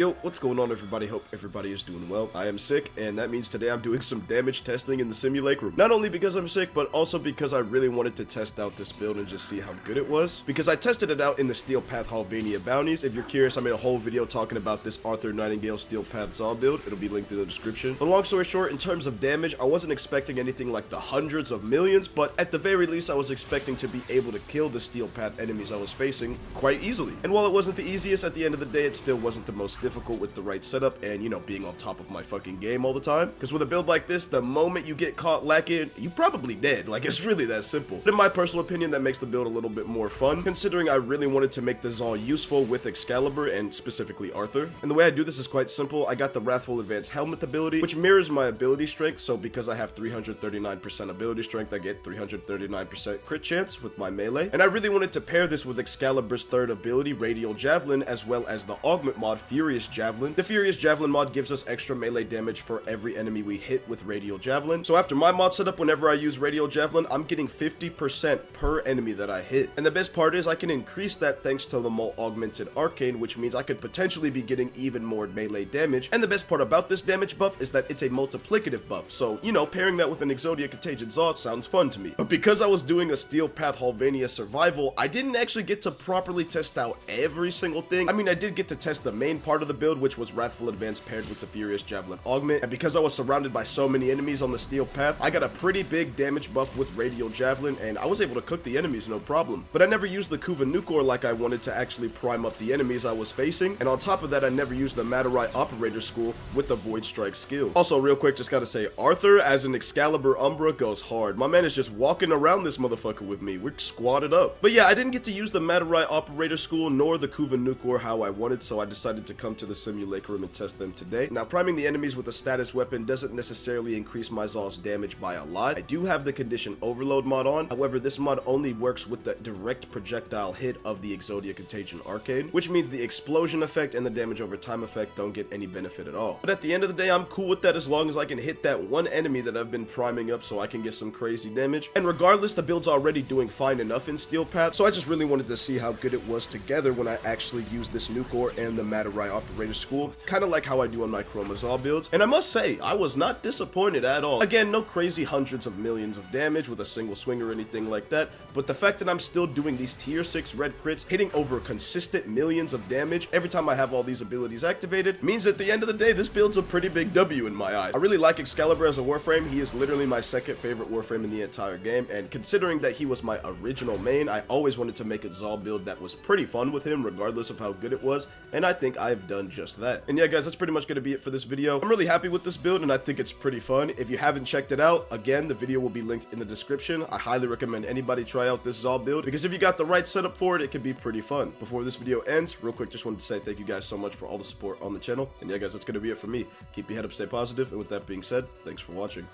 Yo, what's going on everybody? Hope everybody is doing well. I am sick, and that means today I'm doing some damage testing in the Simulacrum. Not only because I'm sick, but also because I really wanted to test out this build and just see how good it was. Because I tested it out in the Steel Path Halvania bounties. If you're curious, I made a whole video talking about this Arthur Nightingale Steel Path ZOUL build. It'll be linked in the description. But long story short, in terms of damage, I wasn't expecting anything like the hundreds of millions, but at the very least, I was expecting to be able to kill the Steel Path enemies I was facing quite easily. And while it wasn't the easiest, at the end of the day, it still wasn't the most difficult with the right setup and, you know, being on top of my fucking game all the time. Because with a build like this, the moment you get caught lacking, you probably dead. Like, it's really that simple. But in my personal opinion, that makes the build a little bit more fun, considering I really wanted to make the ZOUL useful with Excalibur and specifically Arthur. And the way I do this is quite simple. I got the Wrathful Advanced Helmet ability, which mirrors my ability strength. So because I have 339% ability strength, I get 339% crit chance with my melee. And I really wanted to pair this with Excalibur's third ability, Radial Javelin, as well as the augment mod, Furious Javelin. The Furious Javelin mod gives us extra melee damage for every enemy we hit with Radial Javelin. So after my mod setup, whenever I use Radial Javelin, I'm getting 50% per enemy that I hit. And the best part is I can increase that thanks to the Mole Augmented Arcane, which means I could potentially be getting even more melee damage. And the best part about this damage buff is that it's a multiplicative buff. So, you know, pairing that with an Exodia Contagion ZOUL sounds fun to me. But because I was doing a Steel Path Halvania survival, I didn't actually get to properly test out every single thing. I mean, I did get to test the main part of the build, which was Wrathful Advance paired with the Furious Javelin Augment, and because I was surrounded by so many enemies on the Steel Path, I got a pretty big damage buff with Radial Javelin, and I was able to cook the enemies no problem. But I never used the Kuva Nukor like I wanted to actually prime up the enemies I was facing, and on top of that, I never used the Matarai Operator School with the Void Strike skill. Also, real quick, just gotta say, Arthur as an Excalibur Umbra goes hard. My man is just walking around this motherfucker with me. We're squatted up. But yeah, I didn't get to use the Matarai Operator School nor the Kuva Nukor how I wanted, so I decided to come to the Simulacrum and test them today. Now, priming the enemies with a status weapon doesn't necessarily increase my ZOUL's damage by a lot. I do have the Condition Overload mod on, however, this mod only works with the direct projectile hit of the Exodia Contagion Arcane, which means the explosion effect and the damage over time effect don't get any benefit at all. But at the end of the day, I'm cool with that as long as I can hit that one enemy that I've been priming up so I can get some crazy damage. And regardless, the build's already doing fine enough in Steel Path, so I just really wanted to see how good it was together when I actually used this Nukor and the Matarai Operator School, kind of like how I do on my Chroma ZOUL builds. And I must say, I was not disappointed at all. Again, no crazy hundreds of millions of damage with a single swing or anything like that, but the fact that I'm still doing these tier 6 red crits, hitting over consistent millions of damage every time I have all these abilities activated, means at the end of the day, this build's a pretty big W in my eyes. I really like Excalibur as a Warframe. He is literally my second favorite Warframe in the entire game, and considering that he was my original main, I always wanted to make a ZOUL build that was pretty fun with him, regardless of how good it was, and I think I've done just that. And yeah, guys, that's pretty much going to be it for this video. I'm really happy with this build, and I think it's pretty fun. If you haven't checked it out, again, the video will be linked in the description. I highly recommend anybody try out this ZOUL build, because if you got the right setup for it, it can be pretty fun. Before this video ends, real quick, just wanted to say thank you guys so much for all the support on the channel. And yeah, guys, that's going to be it for me. Keep your head up, stay positive, and with that being said, thanks for watching.